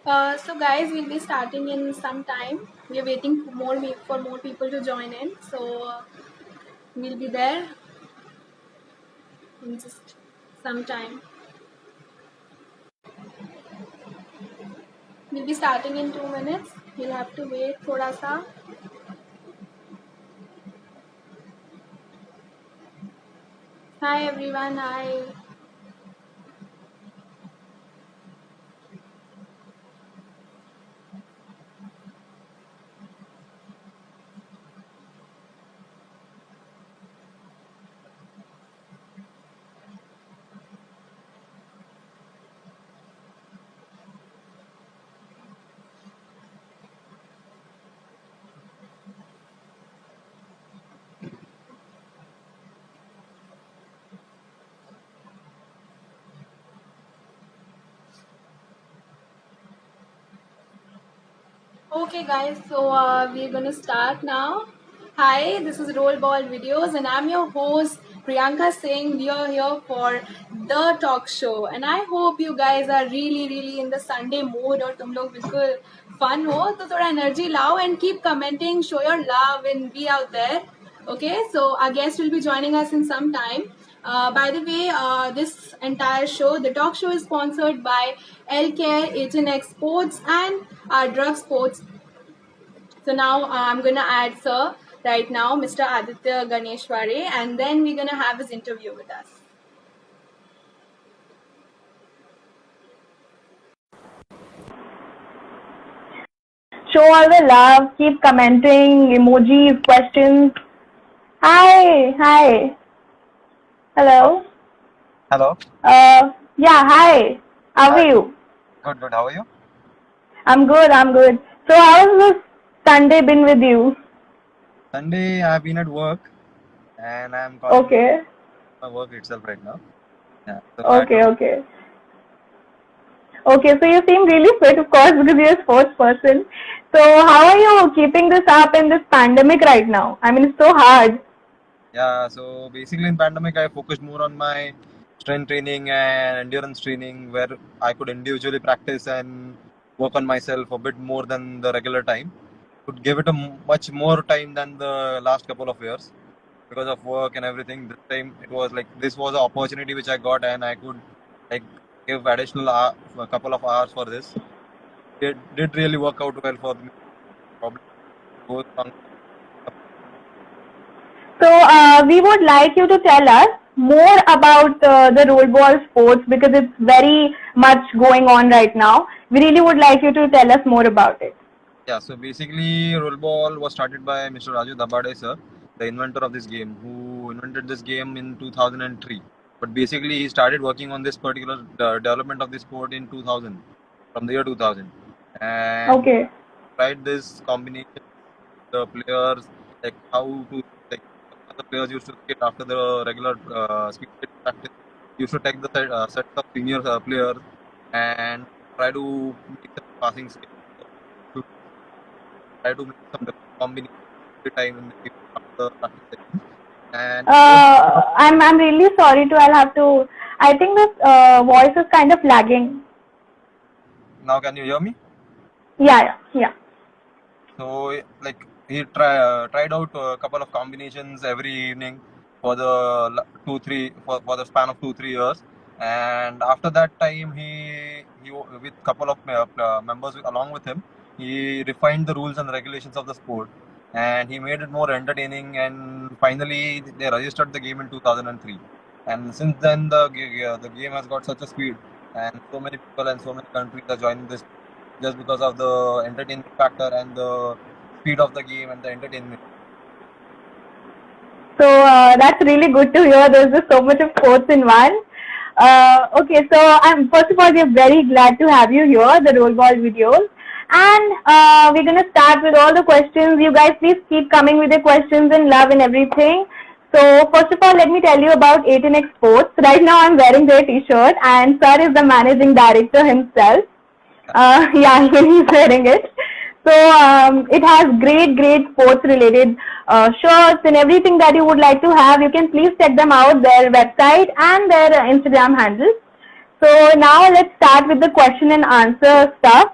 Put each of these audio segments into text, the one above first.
So guys, we'll be starting in some time. We're waiting for more people to join in. So we'll be there in just some time. We'll be starting in 2 minutes. You'll have to wait thoda sa. Hi everyone. Hi. Okay guys, so we're gonna start now. Hi, this is Roll Ball Videos and I'm your host Priyanka Singh. We are here for the talk show and I hope you guys are really in the Sunday mood और तुम लोग बिल्कुल fun हो तो थोड़ा energy लाओ and keep commenting, show your love and be out there. Okay, so our guest will be joining us in some time. By the way, this entire show, the talk show is sponsored by L-Care, H&X Sports and Drug Sports. So now I'm going to add Sir right now, Mr. Aditya Ganeshwade, and then we're going to have his interview with us. Show all the love, keep commenting, emojis, questions. Hi. Hello. Hello. Yeah, hi. How are you? Good. How are you? I'm good. So how's this Sunday been with you? Sunday, I've been at work, and I'm Okay. my work itself right now. Yeah. So Okay. Okay, so you seem really fit, of course, because you're a sports person. So how are you keeping this up in this pandemic right now? I mean, it's so hard. Yeah. So basically, in pandemic, I focused more on my strength training and endurance training, where I could individually practice and work on myself a bit more than the regular time. Could give it a much more time than the last couple of years because of work and everything. This time, it was like this was an opportunity which I got, and I could like give additional a couple of hours for this. It did really work out well for me. Probably goes on. So we would like you to tell us more about the rollerball sports because it's very much going on right now. We really would like you to tell us more about it. Yeah, so basically, rollerball was started by Mr. Raju Dabade, sir, the inventor of this game, who invented this game in 2003. But basically, he started working on this particular development of this sport in 2000, from the year 2000, and Okay. tried this combination, the players, like how to like the players used to skate after the regular speed skating practice. Used to take the sets of senior players and try to make them passing skate. To try to make some combination every time in the after the practice session. And I'm really sorry to. I'll have to. I think this voice is kind of lagging. now, can you hear me? Yeah. So, like he tried out a couple of combinations every evening for the 2-3 for the span of 2-3 years, and after that time, he with couple of members along with him, he refined the rules and regulations of the sport, and he made it more entertaining. And finally, they registered the game in 2003, and since then the game has got such a speed, and so many people and so many countries are joining this just because of the entertainment factor and the speed of the game and the entertainment. So that's really good to hear. There's just so much of sports in one. Okay, so first of all, we're very glad to have you here, the Rollball videos. And we're going to start with all the questions. You guys, please keep coming with your questions and love and everything. So first of all, let me tell you about 18X Sports. Right now, I'm wearing their t-shirt, and Sir is the managing director himself. Yeah, he's wearing it. So it has great sports related shirts and everything that you would like to have. You can please check them out, their website and their Instagram handle. So now let's start with the question and answer stuff.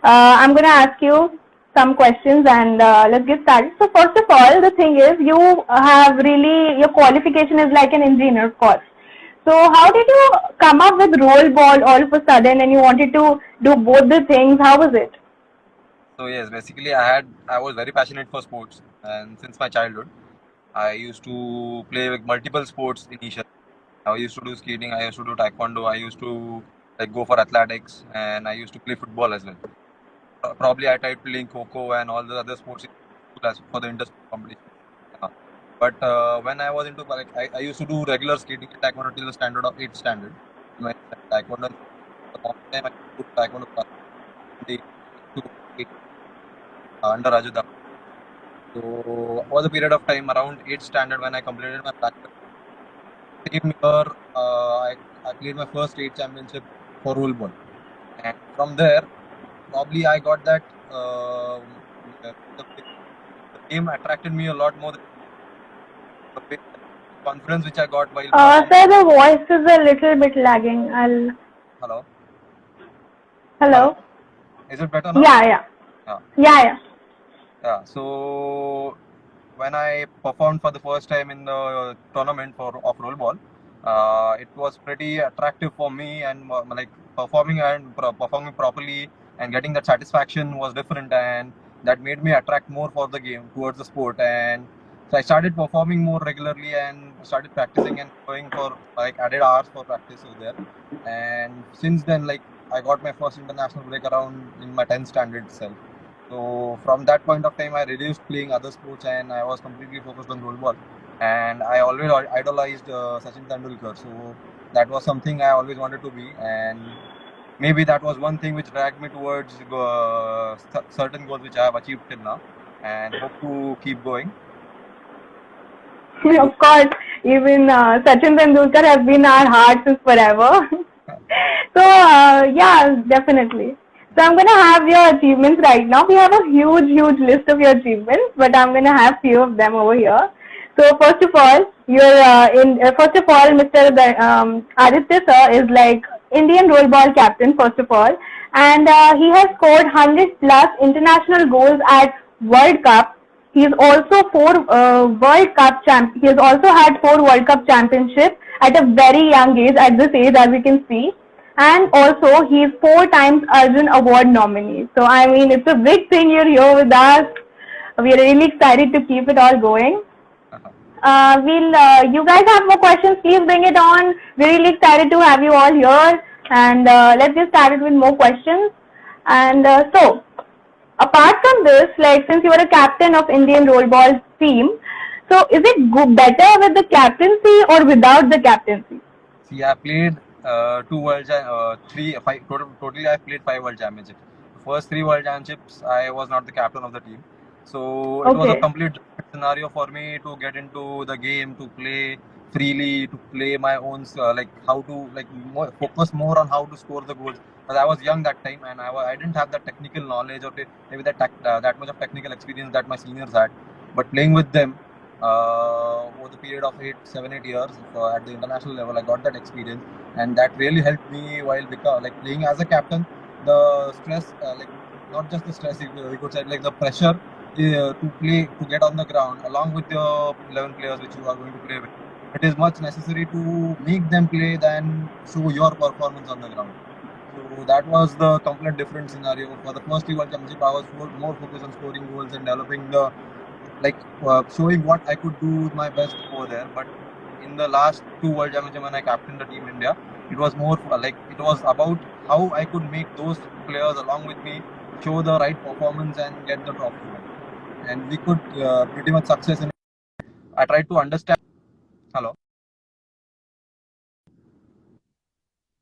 I'm going to ask you some questions and let's get started. So first of all, the thing is you have really, your qualification is like an engineer, of course. So how did you come up with roll ball all of a sudden and you wanted to do both the things? How was it? So yes, basically I was very passionate for sports, and since my childhood, I used to play with multiple sports initially. I used to do skating, I used to do taekwondo, I used to like go for athletics, and I used to play football as well. Probably I tried playing kho and all the other sports in school as for the inter competition. Uh, But when I was into like I used to do regular skating and taekwondo till the standard of 8th standard. My taekwondo, the only time I took taekwondo class, they to under Raju. So was a period of time around 8th standard when I completed my black belt. Same year, I played my first state championship for roll ball, and from there, probably I got that. The game attracted me a lot more than the confidence which I got while performing. Sir, the voice is a little bit lagging. Hello, hello. Hello? Is it better now? Yeah, yeah. Yeah. Yeah. Yeah. So when I performed for the first time in the tournament of roll ball, it was pretty attractive for me, and like performing properly and getting that satisfaction was different, and that made me attract more for the game towards the sport. And so I started performing more regularly and started practicing and going for like added hours for practice over there. And since then, like I got my first international break around in my 10th standard itself. So from that point of time, I reduced playing other sports and I was completely focused on goalball. And I always idolized Sachin Tendulkar. So that was something I always wanted to be. And maybe that was one thing which dragged me towards certain goals which I have achieved till now and hope to keep going. Of course, even Sachin Tendulkar has been our heart since forever. So, yeah, definitely. So, I'm going to have your achievements right now. We have a huge list of your achievements, but I'm going to have few of them over here. So, first of all, first of all, Mr. Aditya sir is like Indian roll ball captain, first of all, and he has scored 100 plus international goals at World Cup. He is also World Cup champ. He has also had 4 World Cup championships at a very young age. At this age, as you can see, and also he is 4 times Arjun Award nominee. So I mean, it's a big thing you're here with us. We are really excited to keep it all going. You guys have more questions? Please bring it on. We're really excited to have you all here, and let's get started with more questions. And so, apart from this, like since you are a captain of Indian roll ball team, so is it better with the captaincy or without the captaincy? See, I played totally I played 5 World Championships. The first 3 World Championships, I was not the captain of the team. So it was a Okay. complete different scenario for me to get into the game, to play freely, to play my own, like how to focus more on how to score the goals. Because I was young that time and I didn't have that technical knowledge or maybe that much of technical experience that my seniors had. But playing with them, over the period of 7, 8 years at the international level, I got that experience, and that really helped me while playing as a captain. The stress, not just the stress, we could say like the pressure to play to get on the ground along with the 11 players which you are going to play with. It is much necessary to make them play than show your performance on the ground. So that was the complete different scenario. For the first World Championship, I was more focused on scoring goals and developing the showing what I could do my best over there. But in the last 2 World Championships when I captained the team India, it was more it was about how I could make those players along with me show the right performance and get the trophy. And we could pretty much success in it. I tried to understand. Hello.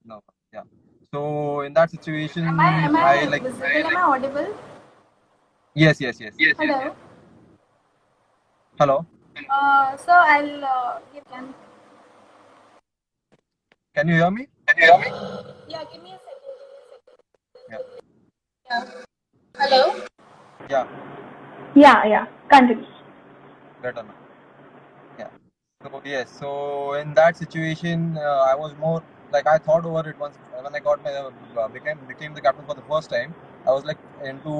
No. Yeah. So in that situation, Am I I visible? Am I audible? yes, yes, yes. Hello. Hello. So I'll you Can you hear me? yeah, give me a second. Yeah. Yeah. Hello. Yeah. Yeah. Continue. Better now. Yeah. So yes. So in that situation, I was more like I thought over it once when I got my became the captain for the first time. I was like into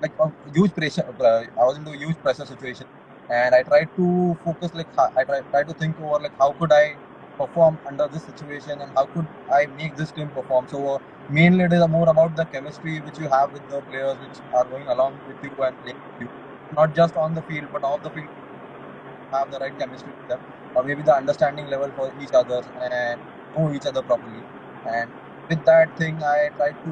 like a huge pressure. I was into a huge pressure situation, and I tried to focus I tried to think over like how could I perform under this situation and how could I make this team perform. So mainly it is more about the chemistry which you have with the players which are going along with you and playing with you, not just on the field but off the field. Have the right chemistry with them, or maybe the understanding level for each other and know each other properly. And with that thing, I try to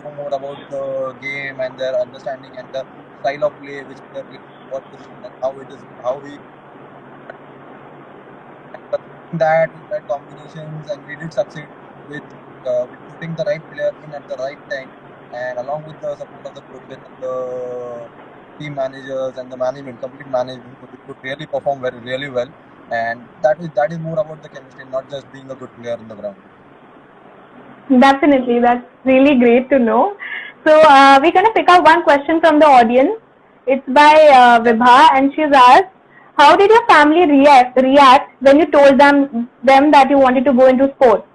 know more about the game and their understanding and the style of play which they play, what position and how it is, how we that we tried combinations and we did succeed with putting the right player in at the right time, and along with the support of the coaches and the team managers and the management, complete management, we could really perform really well. And that is more about the chemistry, not just being a good player in the ground. Definitely, that's really great to know. So we're going to pick up one question from the audience. It's by Yeah. Vibha, and she's asked, "How did your family react when you told them that you wanted to go into sports?"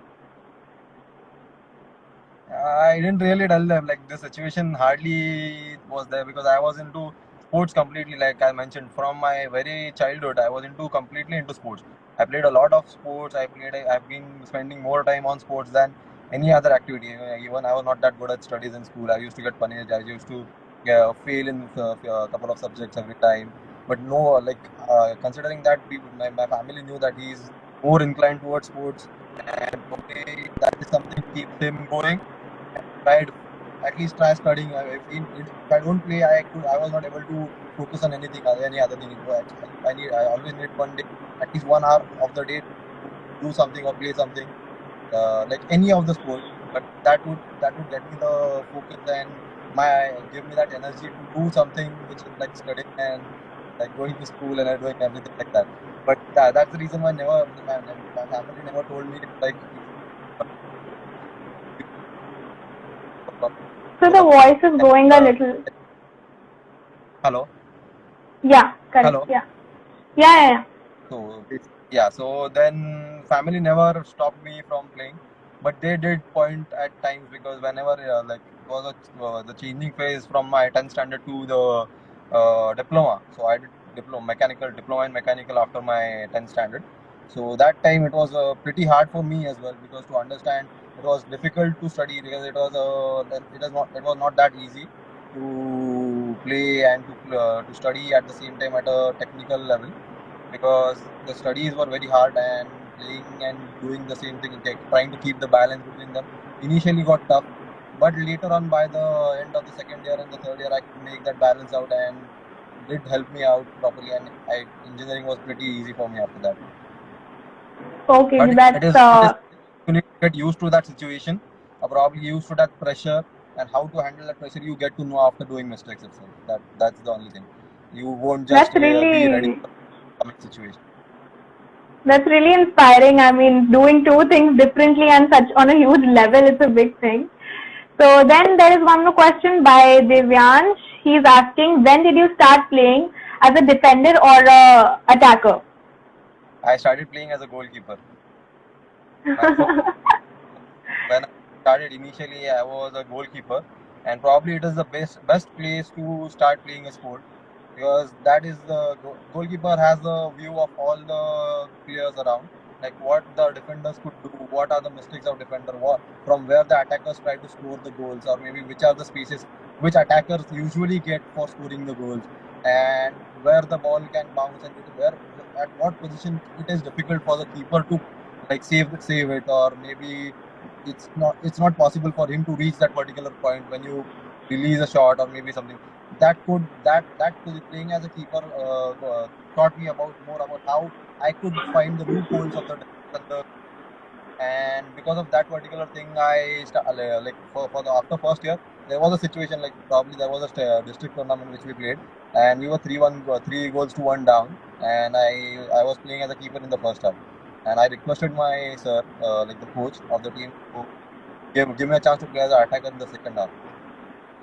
I didn't really tell them like the situation hardly was there because I was into sports completely. Like I mentioned, from my very childhood, I was into completely into sports. I played a lot of sports. I've been spending more time on sports than any other activity. Even I was not that good at studies in school. I used to get punished. I used to fail in a couple of subjects every time. But no, considering that my family knew that he's more inclined towards sports, and probably that is something keeps him going. Tried at least try studying. If I don't play, I was not able to focus on any other thing. I always need one day, at least 1 hour of the day to do something or play something, like any of the sport. But that would get me the focus and give me that energy to do something which is like studying and like going to school and doing everything like that. But that's the reason why never my family never told me like So for the the voice is going a uh, little. hello. Yeah, correct. Hello. Yeah. Yeah, yeah, yeah. So then family never stopped me from playing, but they did point at times because whenever it was the changing phase from my 10th standard to the diploma. So I did diploma in mechanical after my 10th standard. So that time it was pretty hard for me as well because to understand it was difficult to study because it was not that easy to play and to study at the same time at a technical level because the studies were very hard and playing and doing the same thing, trying to keep the balance between them initially got tough. But later on, by the end of the second year and the third year, I could make that balance out and did help me out properly. And engineering was pretty easy for me after that. Okay, But it that's is it is you need to get used to that situation, or probably used to that pressure and how to handle that pressure. You get to know after doing mistakes itself. That's the only thing. You won't just that's be ready really for the coming situation. That's really inspiring. I mean, doing two things differently and such on a huge level is a big thing. So then there is one more question by Divyansh. He's asking, when did you start playing as a defender or a attacker? I started playing as a goalkeeper. My first, when I started initially, I was a goalkeeper, and probably it is the best place to start playing a sport because that is the goalkeeper has the view of all the players around, like what the defenders could do, what are the mistakes of defender, from where the attackers try to score the goals, or maybe which are the spaces which attackers usually get for scoring the goals, and where the ball can bounce and where at what position it is difficult for the keeper to like save it, or maybe it's not possible for him to reach that particular point when you release a shot or maybe something playing as a keeper taught me about more about how I could find the loopholes of the defense and because of that particular thing like for the after first year there was a situation like probably there was a district tournament which we played and we were 3-1 3 goals to 1 down and I was playing as a keeper in the first half and I requested my sir like the coach of the team to give me a chance to play as an attacker in the second half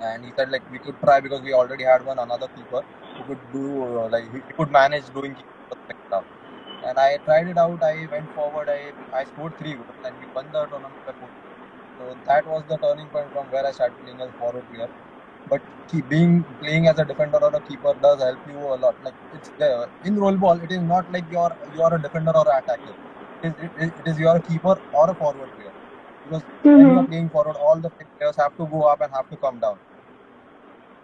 and he said like we could try because we already had another keeper who could do he could manage doing keeper for the second half and I tried it out. I went forward. I scored 3 goals and we won the tournament by 4. So that was the turning point from where I started playing as a forward player. But playing as a defender or a keeper does help you a lot. Like it's the in roll ball, it is not like you're a defender or an attacker. It is your keeper or a forward player. Because when you are Mm-hmm. playing forward, all the players have to go up and have to come down.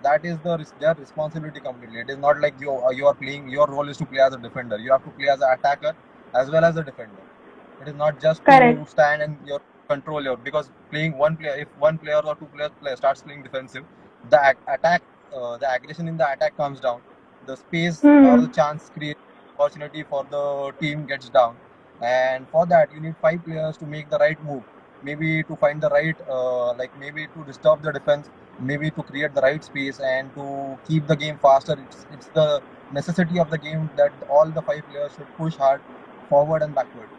That is their responsibility completely. It is not like you are playing. Your role is to play as a defender. You have to play as an attacker as well as a defender. It is not just to Correct. stand and your control your because playing one player if one player or two players starts playing defensive, the attack the aggression in the attack comes down. The space or the Mm-hmm. chance create opportunity for the team gets down, and for that you need five players to make the right move. Maybe to find the right maybe to disturb the defense, maybe to create the right space and to keep the game faster. It's the necessity of the game that all the five players should push hard forward and backward,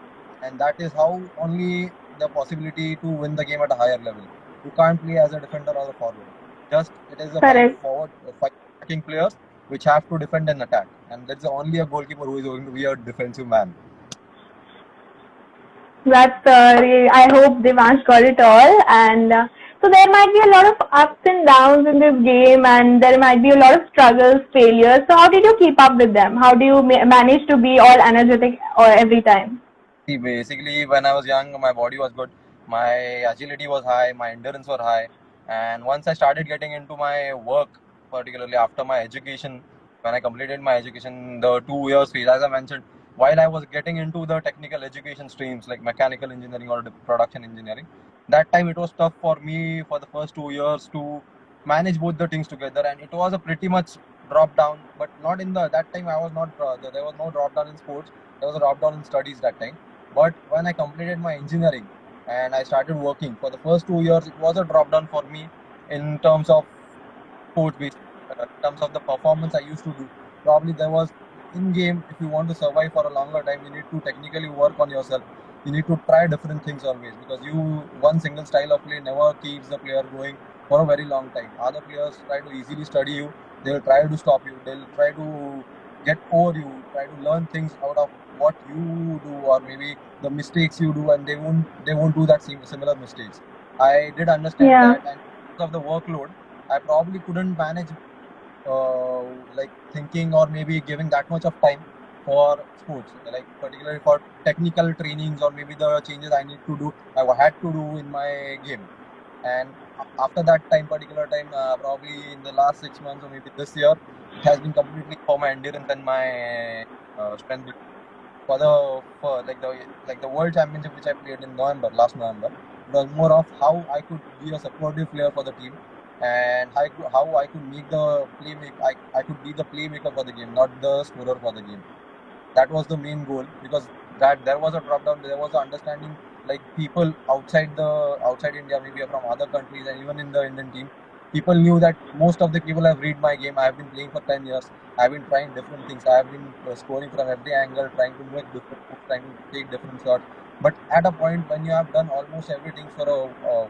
and that is how only the possibility to win the game at a higher level. You can't play as a defender or a forward. Just it is a Correct. five attacking players which have to defend and attack, and that's only a goalkeeper who is going to be a defensive man. That's I hope Devansh got it all. And so there might be a lot of ups and downs in this game, and there might be a lot of struggles, failures. So how did you keep up with them? How do you manage to be all energetic or every time? See, basically, when I was young, my body was good, my agility was high, my endurance was high, and once I started getting into my work, particularly after my education, when I completed my education, the 2 years phase, as I mentioned, while I was getting into the technical education streams like mechanical engineering or production engineering, that time it was tough for me for the first 2 years to manage both the things together, and it was a pretty much drop down, but not in the that time I was not there was no drop down in sports, there was a drop down in studies that time. But when I completed my engineering and I started working for the first 2 years, it was a drop down for me in terms of sports based, in terms of the performance I used to do. Probably there was in game, if you want to survive for a longer time, you need to technically work on yourself. You need to try different things always because one single style of play never keeps the player going for a very long time. Other players try to easily study you, they'll try to stop you, they'll try to get over you, try to learn things out of what you do or maybe the mistakes you do, and they won't do that similar mistakes. I did understand Yeah. that, and because of the workload, I probably couldn't manage uh, like thinking or maybe giving that much of time for sports, like particularly for technical trainings or maybe the changes I need to do, I had to do in my game. And after that particular time, probably in the last 6 months or maybe this year, it has been completely for my endurance and my strength for the world championship which I played in last November. It was more of how I could be a supportive player for the team and how I could make the playmaker. I could be the playmaker for the game, not the scorer for the game. That was the main goal because that there was a drop down. There was an understanding like people outside India, maybe from other countries, and even in the Indian team, people knew that most of the people have read my game. I have been playing for 10 years. I've been trying different things. I have been scoring from every angle, trying to make different moves, trying to take different shots. But at a point when you have done almost everything for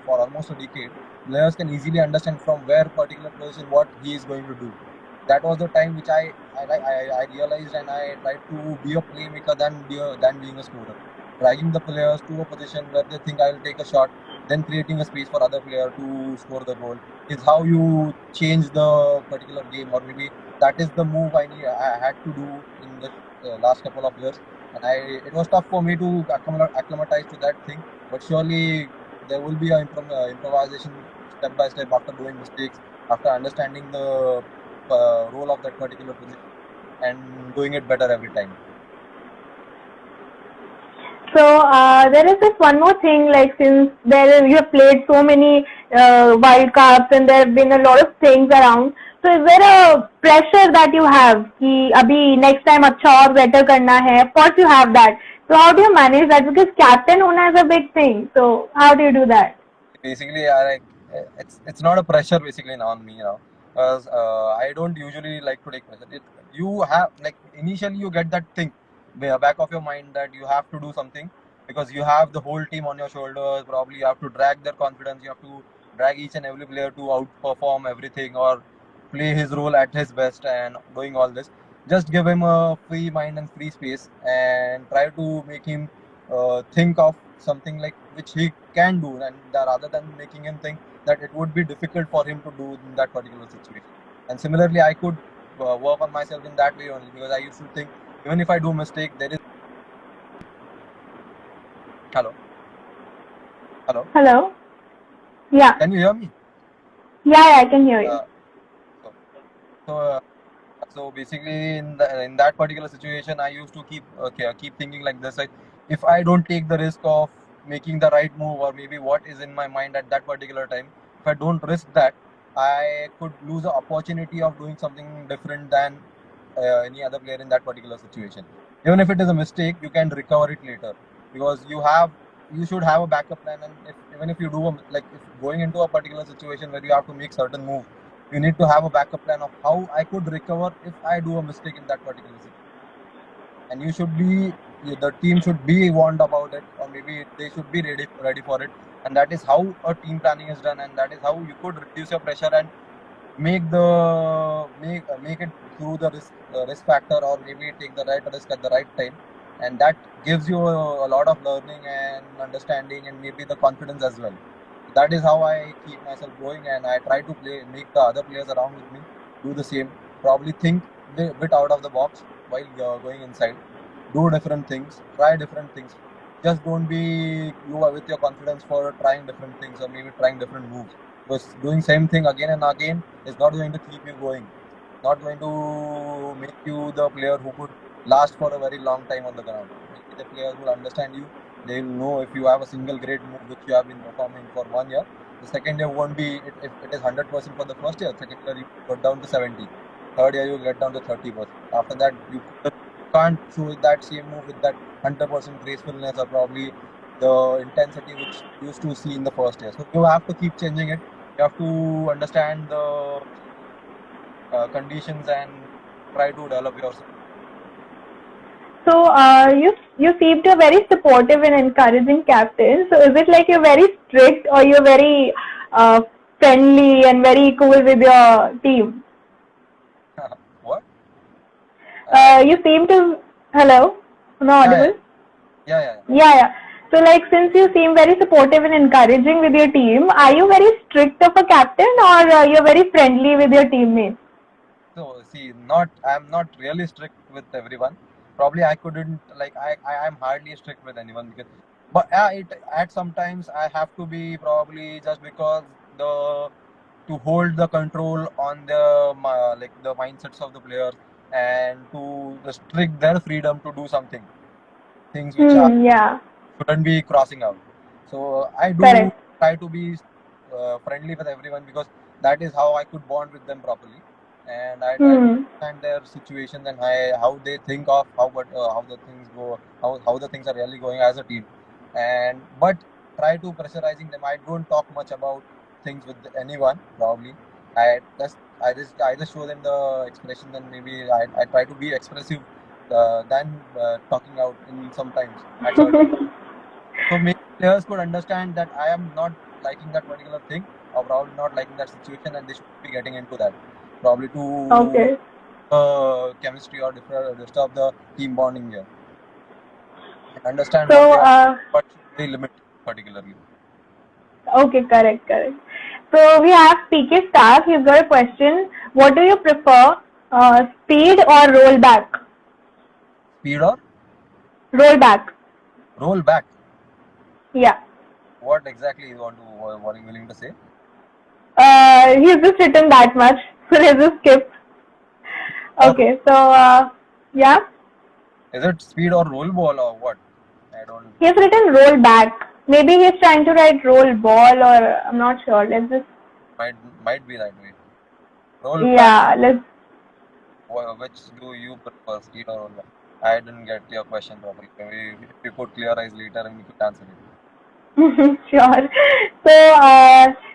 almost a decade, players can easily understand from where particular position what he is going to do. That was the time which I realized and I tried to be a playmaker than being a scorer. Dragging the players to a position where they think I will take a shot, then creating a space for other player to score the goal is how you change the particular game, or maybe that is the move I had to do in the last couple of years. And it was tough for me to acclimatize to that thing, but surely there will be improvisation step by step after doing mistakes, after understanding the role of that particular position and doing it better every time. So there is this one more thing, like since you have played so many World Cups and there have been a lot of things around. So is there a pressure that you have कि अभी next time अच्छा और better करना है? Of course you have that. So how do you manage that? Because captain होना is a big thing. So how do you do that? Basically, it's not a pressure basically now on me now, because I don't usually like to take pressure. You have like initially you get that thing back of your mind that you have to do something because you have the whole team on your shoulders. Probably you have to drag their confidence. You have to drag each and every player to outperform everything or play his role at his best and doing all this. Just give him a free mind and free space and try to make him think of something like which he can do, and rather than making him think that it would be difficult for him to do in that particular situation. And similarly, I could work on myself in that way only, because I used to think even if I do mistake, there is hello, hello, Hello? Yeah. can you hear me? Yeah, I can hear you. So, so so basically, in that particular situation, I used to keep thinking like this: like, if I don't take the risk of making the right move, or maybe what is in my mind at that particular time, if I don't risk that, I could lose the opportunity of doing something different than any other player in that particular situation. Even if it is a mistake, you can recover it later, because you should have a backup plan. And even if you do if going into a particular situation where you have to make certain moves, you need to have a backup plan of how I could recover if I do a mistake in that particular situation. And the team should be warned about it, or maybe they should be ready for it. And that is how a team planning is done, and that is how you could reduce your pressure and make it through the risk factor, or maybe take the right risk at the right time. And that gives you a lot of learning and understanding, and maybe the confidence as well. That is how I keep myself going, and I try to make the other players around with me do the same. Probably think a bit out of the box while going inside. Do different things, try different things. Just don't be you are with your confidence for trying different things, or maybe trying different moves. Because doing same thing again and again is not going to keep you going. Not going to make you the player who could last for a very long time on the ground. Maybe the players will understand you. They will know if you have a single great move which you have been performing for 1 year. The second year won't be, if it is 100% for the first year, second year you got down to 70. Third year you get down to 30%. After that, you can't show that same move with that 100% gracefulness, or probably the intensity which you used to see in the first year. So you have to keep changing it. You have to understand the conditions and try to develop yourself. So you seem to be very supportive and encouraging captain. So is it like you're very strict, or you're very friendly and very cool with your team? What? You seem to. Hello? Am I Yeah, audible? yeah. Yeah. So like, since you seem very supportive and encouraging with your team, are you very strict of a captain, or you're very friendly with your teammates? So see, I'm not really strict with everyone. Probably I couldn't, I am hardly strict with anyone, because, but at sometimes I have to be, probably just because the to hold the control on the mindsets of the players, and to restrict their freedom to do things which are Yeah. shouldn't be crossing out. So I do Correct. try to be friendly with everyone, because that is how I could bond with them properly, and I try to understand their situations, and how they think of how the things go, how the things are really going as a team. And but try to pressurizing them. I don't talk much about things with anyone. Probably I just show them the expressions, and maybe I try to be expressive than talking out in sometimes at certain. So maybe players could understand that I am not liking that particular thing, or probably not liking that situation, and they should be getting into that. Probably to Okay. chemistry, or disturb the team bonding here, and understand what So, they are, what should they limit particularly. okay, correct. So we have PK Staff. He's got a question. What do you prefer, speed or roll back? Speed or Roll back. roll back. Yeah. What exactly you want to what are you willing to say? He's just written that much. So let's just skip. Okay. So, yeah. Is it speed or roll ball, or what? I don't. He's written roll back. Maybe he's trying to write roll ball, or I'm not sure. Let's just. Might be that way. Roll back. Yeah. Let's. Which do you prefer, speed or roll back? I didn't get your question properly. Maybe if you could clearize later, and we could answer it. Sure.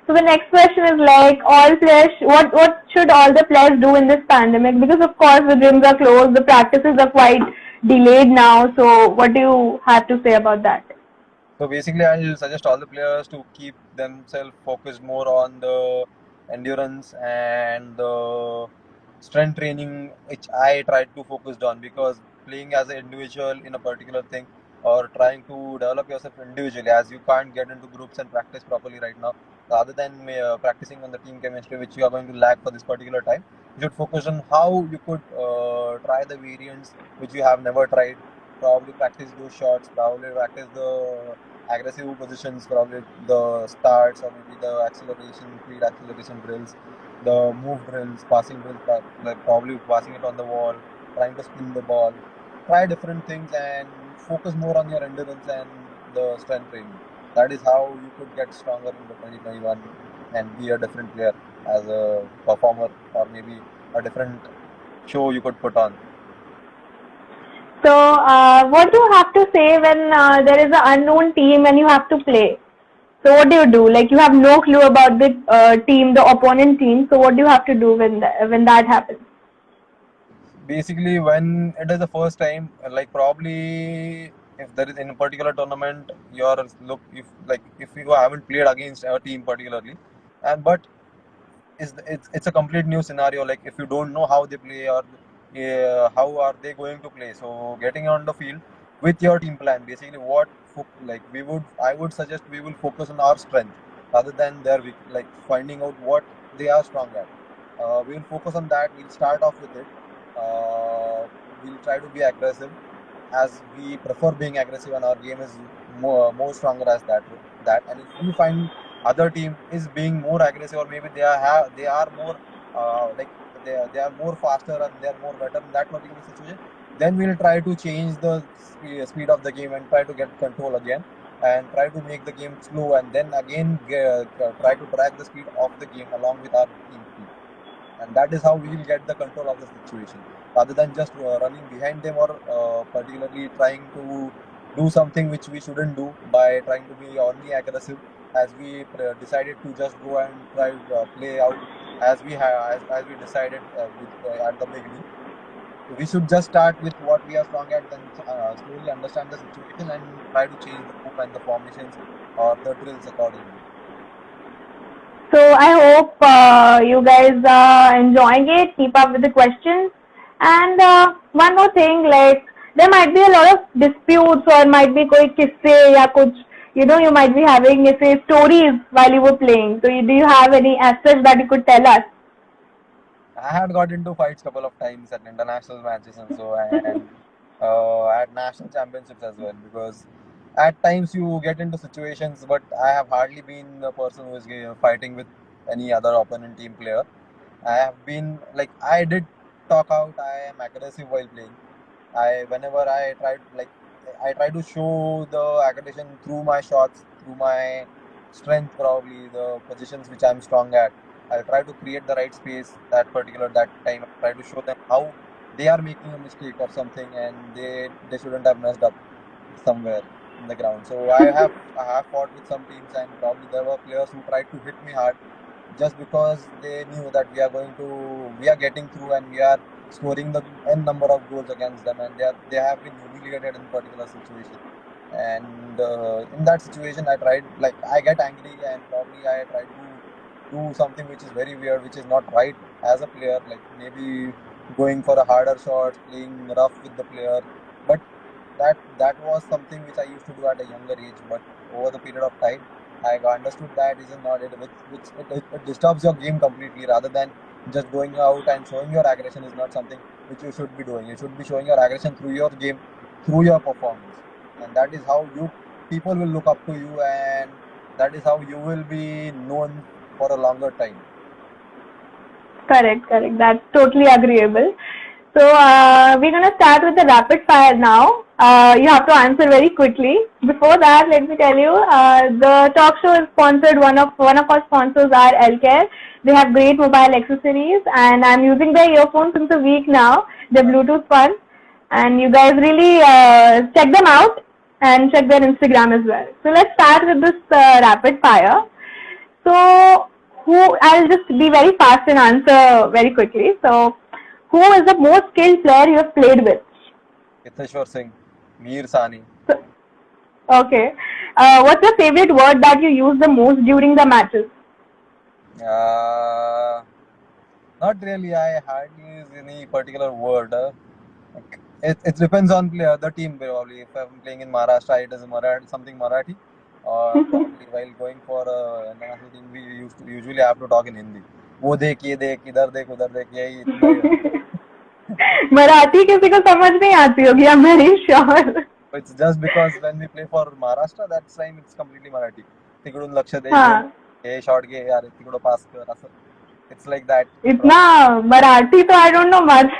So the next question is like, all players. What should all the players do in this pandemic? Because of course the gyms are closed, the practices are quite delayed now. So what do you have to say about that? So basically, I'll suggest all the players to keep themselves focused more on the endurance and the strength training, which I tried to focus on, because playing as an individual in a particular thing or trying to develop yourself individually, as you can't get into groups and practice properly right now. Rather than practicing on the team chemistry, which you are going to lack for this particular time, you should focus on how you could try the variants which you have never tried. Probably practice those shots, probably practice the aggressive positions, probably the starts or maybe the acceleration, speed acceleration drills, the move drills, passing drills, like probably passing it on the wall, trying to spin the ball. Try different things and focus more on your endurance and the strength training. That is how you could get stronger in the 2021 and be a different player as a performer, or maybe a different show you could put on. So, what do you have to say when there is an unknown team and you have to play? So, what do you do? Like, you have no clue about the team, the opponent team. So, what do you have to do when that happens? Basically, when it is the first time, like probably if there is in a particular tournament, if you haven't played against a team particularly, and but it's a complete new scenario. Like if you don't know how they play or how are they going to play, so getting on the field with your team plan, basically like I would suggest we will focus on our strength rather than their weak, like finding out what they are strong at. We will focus on that. We'll start off with it. We'll try to be aggressive, as we prefer being aggressive, and our game is more stronger as that. And if we find other team is being more aggressive, or maybe they are more like they are more faster and they are more better in that particular situation, then we'll try to change the speed of the game and try to get control again, and try to make the game slow, and then again try to drag the speed of the game along with our team speed. And that is how we will get the control of the situation, rather than just running behind them, or particularly trying to do something which we shouldn't do by trying to be only aggressive, as we decided to just go and try to play out as we decided at the beginning. We should just start with what we are strong at, then slowly understand the situation and try to change the move and the formations or the drills accordingly. So, I hope you guys are enjoying it. Keep up with the questions. And one more thing, like there might be a lot of disputes or might be कोई किस्से या कुछ, you might be having say stories while you were playing. So do you have any aspects that you could tell us? I had got into fights couple of times at international matches and so, and at national championships as well, because at times you get into situations, but I have hardly been a person who is fighting with any other opponent team player. I have been like I did talk out. I am aggressive while playing. I try to show the aggression through my shots, through my strength, probably the positions which I'm strong at. I'll try to create the right space that time. I try to show them how they are making a mistake or something, and they shouldn't have messed up somewhere in the ground. So I have fought with some teams, and probably there were players who tried to hit me hard just because they knew that we are getting through and we are scoring the n number of goals against them, and they have been humiliated in particular situation. And in that situation, I get angry, and probably I try to do something which is very weird, which is not right as a player, like maybe going for a harder shot, playing rough with the player. But that was something which I used to do at a younger age. But over the period of time, I understood that is not it, it disturbs your game completely. Rather than just going out and showing your aggression is not something which you should be doing. You should be showing your aggression through your game, through your performance, and that is how people will look up to you, and that is how you will be known for a longer time. Correct, correct. That's totally agreeable. So we're gonna start with the rapid fire now. You have to answer very quickly. Before that, let me tell you, the talk show is sponsored. One of our sponsors are Elcare. They have great mobile accessories, and I'm using their earphones since a week now. The Bluetooth one, and you guys really check them out and check their Instagram as well. So let's start with this rapid fire. So I'll just be very fast and answer very quickly. So who is the most skilled player you have played with? Hitheshwar Singh, Mir Sani. So, okay. What's your favorite word that you use the most during the matches? Not really. I hardly use any particular word. It depends on the team probably. If I'm playing in Maharashtra, it is something Marathi. Or probably while going for a national team, we usually have to talk in Hindi. वो देख ये देख इधर देख उधर देख यही इतना ही मराठी किसी को समझ नहीं आती होगी, I'm very sure. It's just because when we play for Maharashtra, that time it's completely Marathi. तिकडून लक्ष दे हाँ, हे शॉट घे यार तिकडं पास कर असं. It's like that. इतना मराठी तो I don't know much.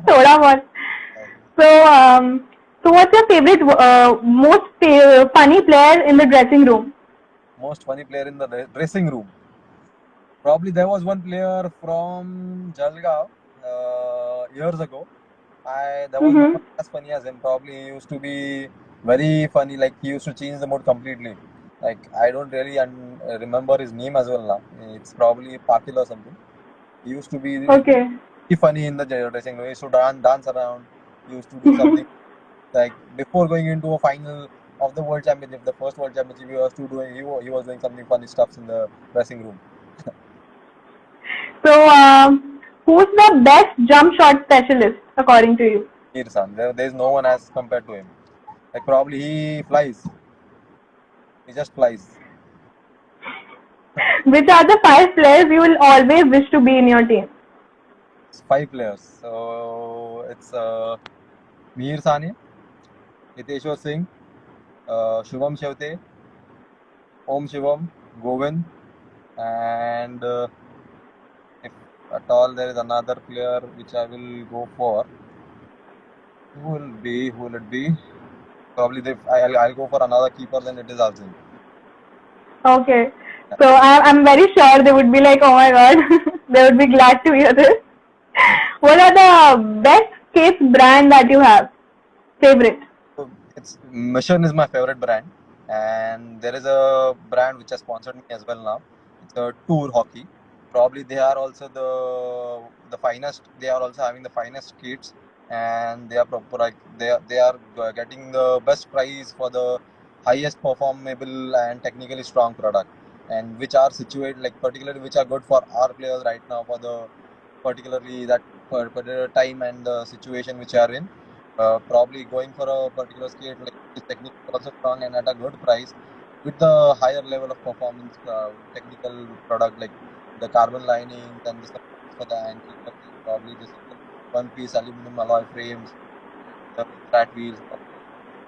थोड़ा बहुत. So, so what's your favorite, most funny player in the dressing room? Most funny player in the dressing room. Probably there was one player from Jalgaon years ago. There was no one as funny as him. Probably he used to be very funny. Like he used to change the mood completely. Like I don't really remember his name as well now. It's probably Pakil or something. He used to be Okay. funny in the dressing room. He used to dance around. He used to do something like before going into a final of the World Championship, the first World Championship, he was doing something funny stuff in the dressing room. So, who's the best jump shot specialist according to you? Irsan. There's no one as compared to him. Like probably he flies. He just flies. Which are the 5 players you will always wish to be in your team? It's 5 players. So it's Mihir Sania, Hiteshwar Singh, Shubham Shevte, Om Shivam, Govind, and if at all there is another player which I will go for, who will it be? Probably I'll go for another keeper, then it is Arjun. Okay. So I'm very sure they would be like, oh my god, they would be glad to hear this. What are the best skates brand that you have? Favorite? So Mission is my favorite brand, and there is a brand which has sponsored me as well now. It's a Tour Hockey. Probably they are also the finest. They are also having the finest skates, and they are they are getting the best price for the highest performable and technically strong product, and which are situated like particularly which are good for our players right now for the particularly that particular time and the situation which are in. Probably going for a particular skate like is technically also strong and at a good price with the higher level of performance technical product like the carbon lining and the supports for the ankle, probably this one piece aluminum alloy frames, the flat wheels.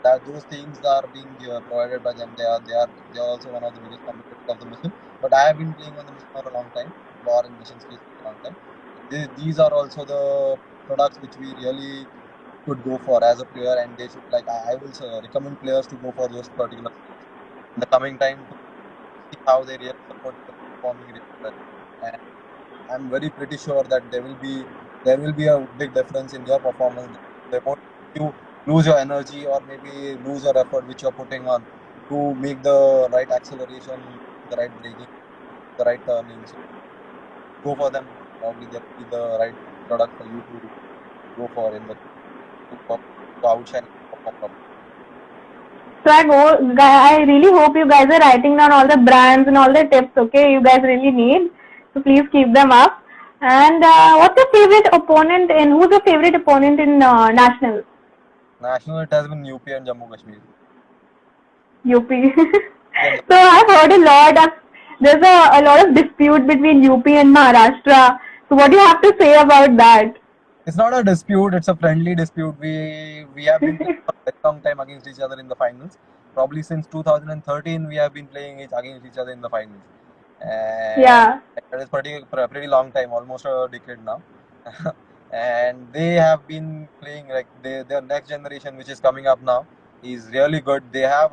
That those things are being provided by them. They are also one of the biggest competitors of the mission. But I have been playing on the mission for a long time, or in mission skills for a long time. These are also the products which we really could go for as a player, and they should like I will recommend players to go for those particular in the coming time to see how they really support the performing really well. And I'm very pretty sure that there will be a big difference in your performance. They won't you lose your energy or maybe lose your effort which you're putting on to make the right acceleration, the right braking, the right turning. So go for them. Probably that will be the right product for you to go for in the to outshine and perform properly. So I really hope you guys are writing down all the brands and all the tips, okay? You guys really need. So please keep them up. And what's your favorite opponent who's your favorite opponent in national? National, it has been UP and Jammu Kashmir. UP. So I've heard there's a lot of dispute between UP and Maharashtra. So what do you have to say about that? It's not a dispute, it's a friendly dispute. We have been playing for a long time against each other in the finals. Probably since 2013 we have been playing against each other in the finals. And Yeah. it is pretty long time, almost a decade now. And they have been playing like their next generation which is coming up now is really good. They have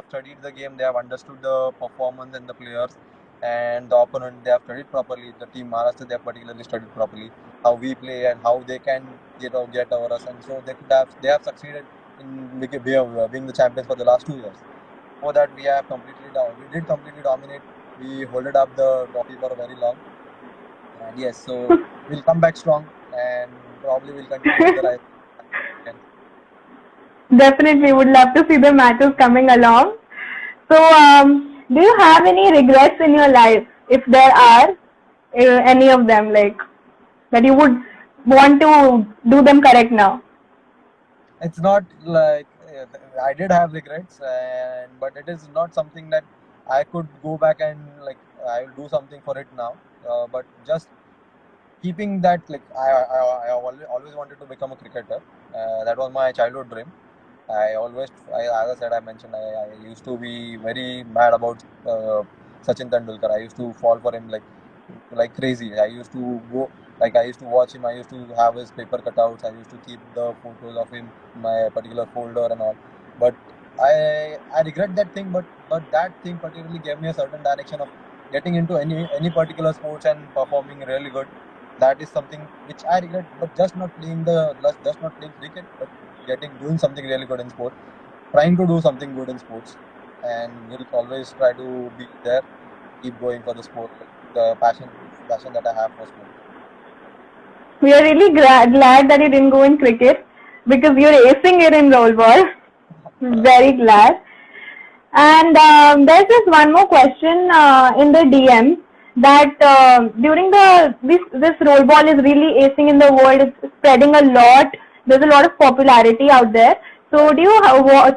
studied the game, they have understood the performance and the players and the opponent. They have studied properly. The team Maharashtra, they have particularly studied properly how we play and how they can get over us, and so they have succeeded in being the champions for the last 2 years. For that we did completely dominate. We holded up the trophy for a very long, and yes, so we'll come back strong and probably we'll continue the rise. Definitely would love to see the matches coming along. So, do you have any regrets in your life? If there are any of them, like that you would want to do them correct now? it's not like I did have regrets, but it is not something that I could go back and like I will do something for it now. But just keeping that, like I always wanted to become a cricketer. That was my childhood dream. As I said, I mentioned, I used to be very mad about Sachin Tendulkar. I used to fall for him like crazy. I used to go, like I used to watch him. I used to have his paper cutouts. I used to keep the photos of him in my particular folder and all. But I regret that thing. But that thing particularly gave me a certain direction of getting into any particular sports and performing really good. That is something which I regret, but just not playing cricket, but doing something really good in sport, trying to do something good in sports, and will always try to be there, keep going for the sport, the passion that I have for sport. We are really glad that you didn't go in cricket because you're acing it in roll ball. Very glad. And there's just one more question in the DM that during this roll ball is really acing in the world. It's spreading a lot. There's a lot of popularity out there. So do you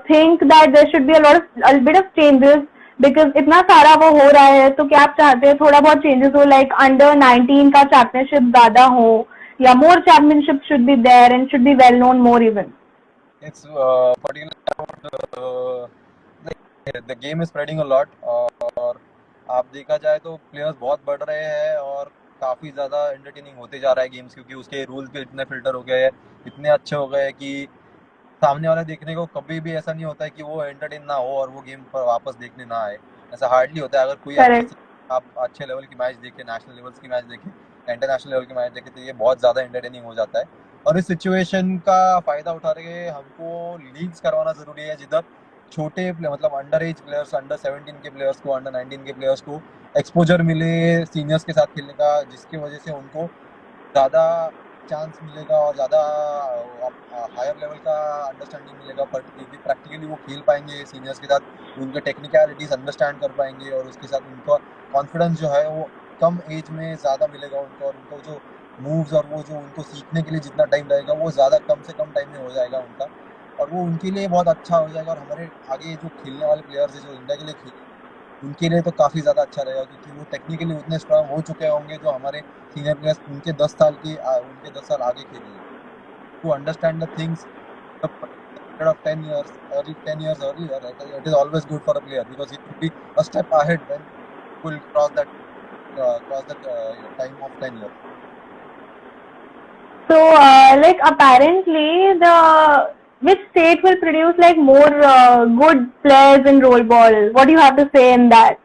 think that there should be a bit of changes because इतना सारा वो हो रहा है तो क्या आप चाहते हैं थोड़ा बहुत changes हो like under 19 का championship ज़्यादा हो या more championship should be there and should be well known more even. It's particularly about the game is spreading a lot, और आप देखा जाए तो प्लेयर्स बहुत बढ़ रहे हैं और काफ़ी ज़्यादा एंटरटेनिंग होते जा रहा है गेम्स, क्योंकि उसके रूल्स भी इतने फिल्टर हो गए हैं, इतने अच्छे हो गए हैं कि सामने वाला देखने को कभी भी ऐसा नहीं होता है कि वो एंटरटेन ना हो और वो गेम पर वापस देखने ना आए। ऐसा हार्डली होता है। अगर कोई आप अच्छे लेवल की मैच देखें, नेशनल लेवल्स की मैच देखें, इंटरनेशनल लेवल की मैच देखें, तो ये बहुत ज़्यादा एंटरटेनिंग हो जाता है। और इस सिचुएशन का फ़ायदा उठा रहे हमको लीग्स करवाना ज़रूरी है, जिधर छोटे मतलब अंडर एज प्लेयर्स, अंडर 17 के प्लेयर्स को, अंडर 19 के प्लेयर्स को एक्सपोजर मिले सीनियर्स के साथ खेलने का, जिसकी वजह से उनको ज़्यादा चांस मिलेगा और ज़्यादा हायर लेवल का अंडरस्टैंडिंग मिलेगा, क्योंकि प्रैक्टिकली वो खेल पाएंगे सीनियर्स के साथ, उनके टेक्निकलिटीज़ अंडरस्टैंड कर पाएंगे और उसके साथ उनका कॉन्फिडेंस जो है वो कम एज में ज़्यादा मिलेगा उनको, और उनको जो मूव्स और वो जो उनको सीखने के लिए जितना टाइम लगेगा वो ज़्यादा कम से कम टाइम में हो जाएगा उनका, और वो उनके लिए बहुत अच्छा हो जाएगा। और हमारे आगे जो खेलने वाले प्लेयर्स हैं जो इंडिया के लिए खेल, उनके लिए तो काफ़ी ज़्यादा अच्छा रहेगा, क्योंकि वो टेक्निकली उतने स्ट्रांग हो चुके होंगे जो हमारे सीनियर प्लेयर्स उनके 10 साल आगे खेलेंगे, to understand the things of 10 years, early 10 years earlier. It is always good for a player because he will be a step ahead when he will cross that time of 10 years. So, like apparently, which state will produce like more good players in roll ball? What do you have to say in that?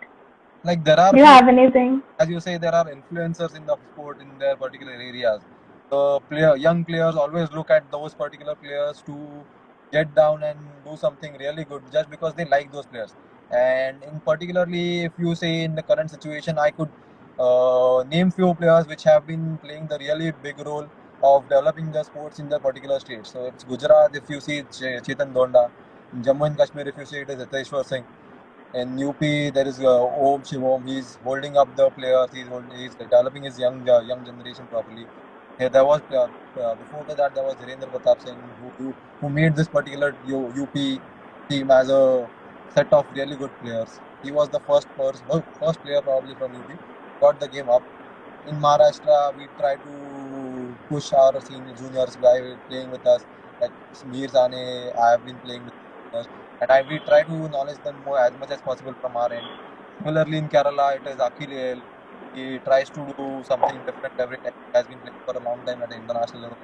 Like there are. Do you have anything? As you say, there are influencers in the sport in their particular areas. The young players always look at those particular players to get down and do something really good just because they like those players. And in particularly, if you say in the current situation, I could name few players which have been playing the really big role of developing the sports in the particular state. So it's Gujarat, if you see Chetan Donda. In Jammu and Kashmir, if you see it is Hiteshwar Singh. In UP, there is Om Shivom. He's holding up the players. He's developing his young generation properly. Yeah, there was before that there was Dhirendra Pratap Singh who made this particular UP team as a set of really good players. He was the first player probably from UP, got the game up. In Maharashtra, we try to push our juniors by playing with us. Like Mir Sane, I have been playing with us, and we try to knowledge them more as much as possible from our end. Similarly, in Kerala, it is Akhil. He tries to do something different every time. He has been playing for a long time at the international level.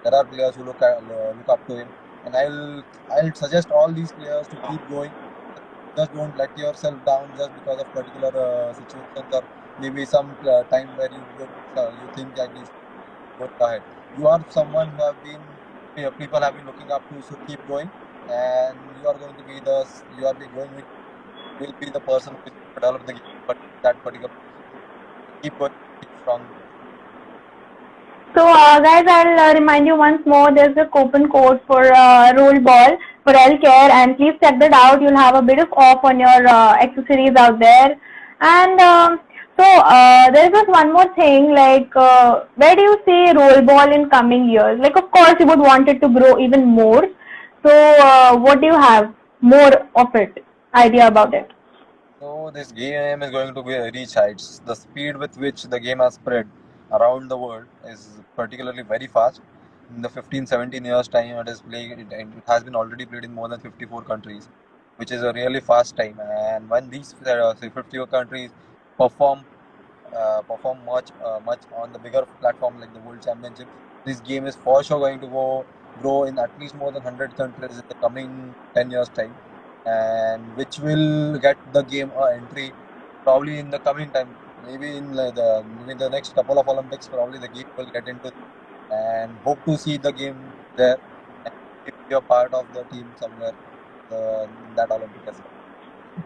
There are players who look up to him, and I'll suggest all these players to keep going. Just don't let yourself down just because of particular situations or maybe some time where you think that you should go ahead. You are someone who people have been looking up to, so keep going, and you are going to be will be the person who will develop the game, but that particular. Keep going, keep strong. So, guys, I'll remind you once more. There's a coupon code for roll ball for healthcare, and please check that out. You'll have a bit of off on your accessories out there. And there's just one more thing. Like, where do you see roll ball in coming years? Like, of course, you would want it to grow even more. So what do you have more of it idea about it? So this game is going to be reach heights. The speed with which the game has spread around the world is particularly very fast. In the 15, 17 years time it is playing, it has been already played in more than 54 countries, which is a really fast time. And when these say 54 countries perform much on the bigger platform like the World Championship, this game is for sure going to grow in at least more than 100 countries in the coming 10 years time, and which will get the game a entry probably in the coming time. Maybe in the next couple of Olympics, probably the game will get into, and hope to see the game there and be a part of the team somewhere in that Olympic as well.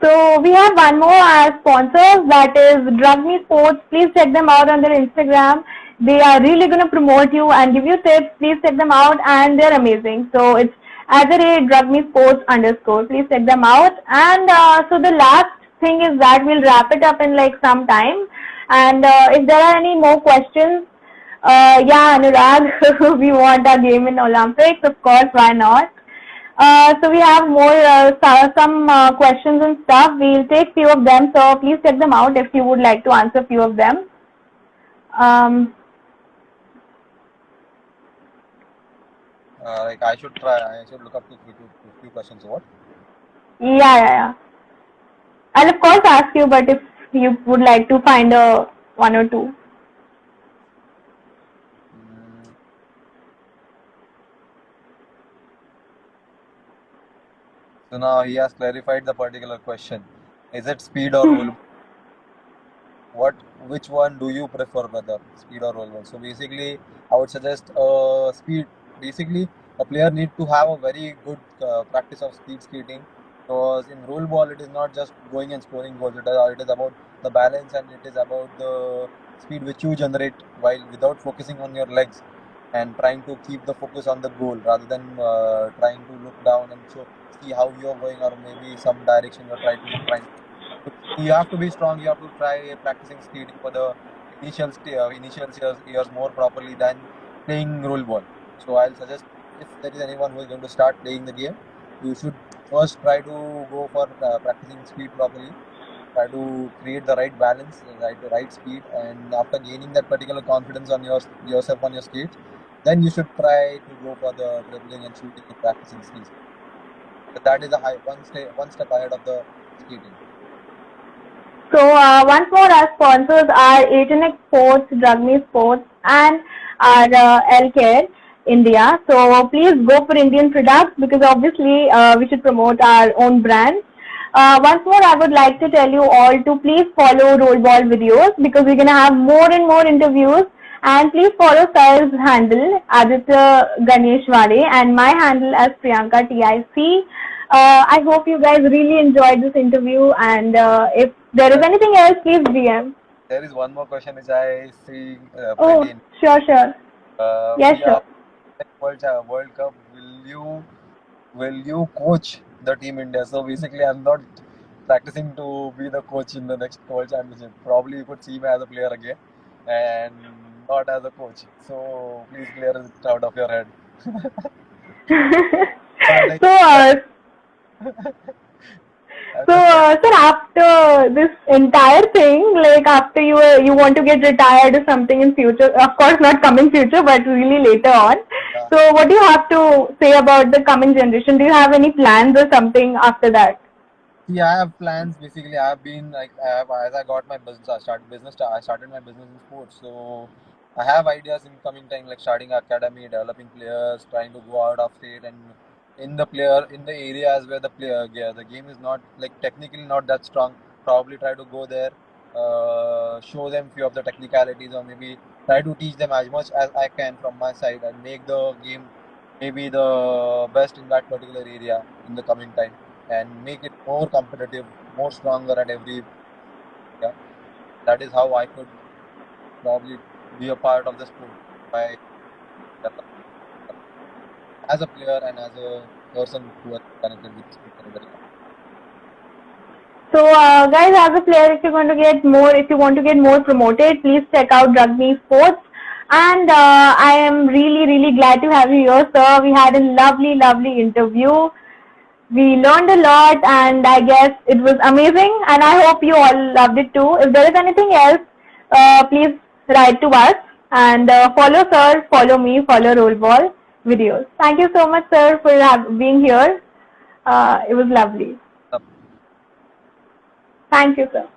So we have one more as sponsors, that is Drug Me Sports. Please check them out on their Instagram. They are really going to promote you and give you tips. Please check them out, and they're amazing. So it's @Drug Me Sports _. Please check them out. And so the last thing is that we'll wrap it up in like some time. And if there are any more questions, yeah, Anurag, we want a game in Olympics. Of course, why not? So we have more some questions and stuff. We'll take few of them. So please check them out if you would like to answer few of them. Like I should try. I should look up to few questions. What? Yeah. I'll of course ask you, but if you would like to find a one or two. So now he has clarified the particular question. Is it speed or roll? Which one do you prefer, whether speed or roll ball? So basically, I would suggest speed. Basically, a player need to have a very good practice of speed skating, because in roll ball it is not just going and scoring goals. It is about the balance, and it is about the speed which you generate while without focusing on your legs and trying to keep the focus on the goal rather than trying to look down and see how you are going, or maybe some direction you're trying. You have to be strong. You have to try practicing skating for the initial years more properly than playing roll ball. So I'll suggest, if there is anyone who is going to start playing the game, you should first try to go for practicing speed properly. Try to create the right balance, right speed, and after gaining that particular confidence on yourself on your skates, then you should try to go for the dribbling and shooting and practicing skills. But that is one step ahead of the skating. So once more, our sponsors are 18X Sports, Drug Me Sports, and our L-Care India. So please go for Indian products, because obviously we should promote our own brand. Once more, I would like to tell you all to please follow Rollball videos, because we're going to have more and more interviews. And please follow Sir's handle, Aditya Ganeshwade, and my handle as Priyanka TIC. I hope you guys really enjoyed this interview, and if there is anything else, please DM. There is one more question which I see Oh, pretty. sure. Yes, sure. World Cup, will you coach the team India? So basically, I'm not practicing to be the coach in the next World Championship. Probably you could see me as a player again, and not as a coach. So please clear it out of your head. Sir, after this entire thing, like after you want to get retired or something in future, of course not coming future, but really later on. Yeah. So what do you have to say about the coming generation? Do you have any plans or something after that? Yeah, I have plans. Basically, I have been like, as I got my business, I started my business in sports. So I have ideas in coming time, like starting academy, developing players, trying to go out of state, and in the areas where the game is not like technically not that strong, probably try to go there, show them few of the technicalities, or maybe try to teach them as much as I can from my side, and make the game maybe the best in that particular area in the coming time, and make it more competitive, more stronger at every. Yeah, that is how I could probably be a part of the sport by as a player and as a person who has connected with sport. So guys, as a player, if you want to get more promoted, please check out Drug Me Sports. And I am really glad to have you here, sir. We had a lovely interview. We learned a lot, and I guess it was amazing, and I hope you all loved it too. If there is anything else, please write to us, and follow sir, follow me, follow Rollball videos. Thank you so much, sir, for being here. It was lovely. Thank you, sir.